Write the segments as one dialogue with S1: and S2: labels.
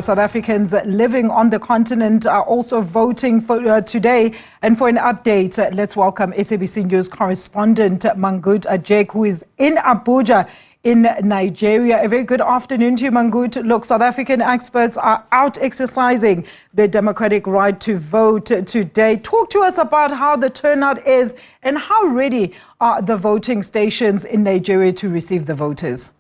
S1: South Africans living on the continent are also voting for today. And for an update, let's welcome SABC News Correspondent Mangut Ajeck, who is in Abuja in Nigeria. A very good afternoon to you, Mangut. Look, South African experts are out exercising their democratic right to vote today. Talk to us about how the turnout is and how ready are the voting stations in Nigeria to receive the voters.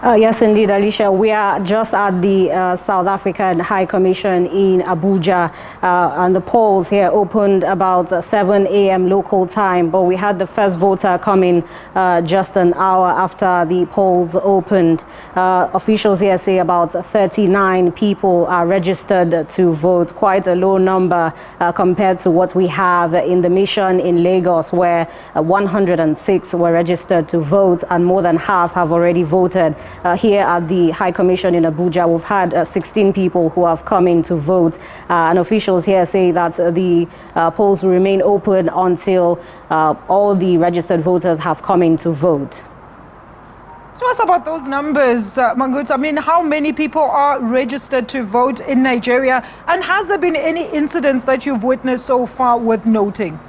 S2: Yes, indeed, Alicia. We are just at the South African High Commission in Abuja, and the polls here opened about 7 a.m. local time, but we had the first voter come in just an hour after the polls opened. Officials here say about 39 people are registered to vote, quite a low number compared to what we have in the mission in Lagos, where 106 were registered to vote and more than half have already voted. Here at the High Commission in Abuja, we've had 16 people who have come in to vote, and officials here say that the polls will remain open until all the registered voters have come in to vote.
S1: Tell us about those numbers, Mangut. I mean, how many people are registered to vote in Nigeria, and has there been any incidents that you've witnessed so far worth noting?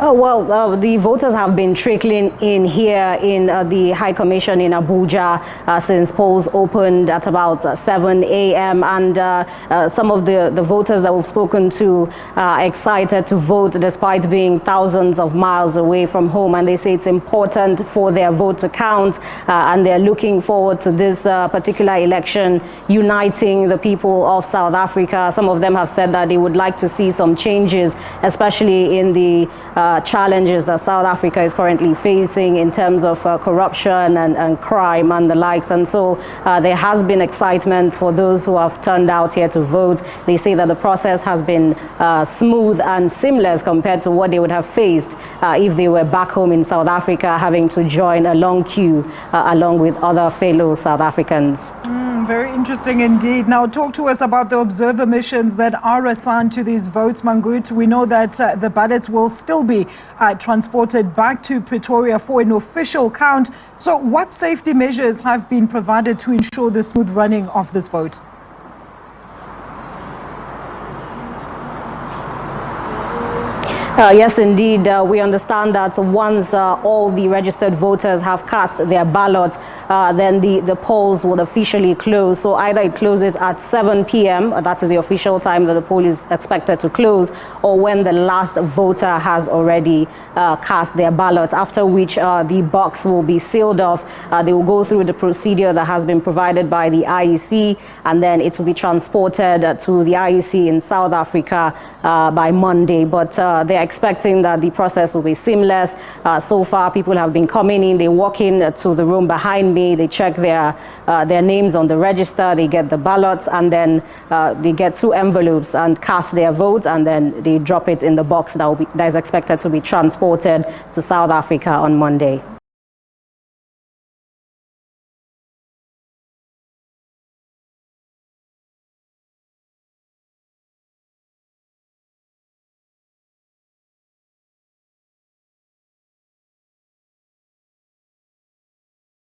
S2: Oh, well, the voters have been trickling in here in the High Commission in Abuja since polls opened at about 7 a.m. And some of the voters that we've spoken to are excited to vote despite being thousands of miles away from home. And they say it's important for their vote to count. And they're looking forward to this particular election uniting the people of South Africa. Some of them have said that they would like to see some changes, especially in the challenges that South Africa is currently facing in terms of corruption and crime and the likes. And so there has been excitement for those who have turned out here to vote. They say that the process has been smooth and seamless compared to what they would have faced if they were back home in South Africa, having to join a long queue along with other fellow South Africans.
S1: Very interesting indeed. Now, talk to us about the observer missions that are assigned to these votes, Mangut. We know that the ballots will still be transported back to Pretoria for an official count. So what safety measures have been provided to ensure the smooth running of this vote?
S2: Yes, indeed. We understand that once all the registered voters have cast their ballot, then the polls will officially close. So either it closes at 7 p.m., that is the official time that the poll is expected to close, or when the last voter has already cast their ballot, after which the box will be sealed off. They will go through the procedure that has been provided by the IEC, and then it will be transported to the IEC in South Africa by Monday. But they're expecting that the process will be seamless. So far, people have been coming in. They walk in to the room behind me. They check their names on the register. They get the ballots, and then they get 2 envelopes and cast their vote, and then they drop it in the box that is expected to be transported to South Africa on Monday.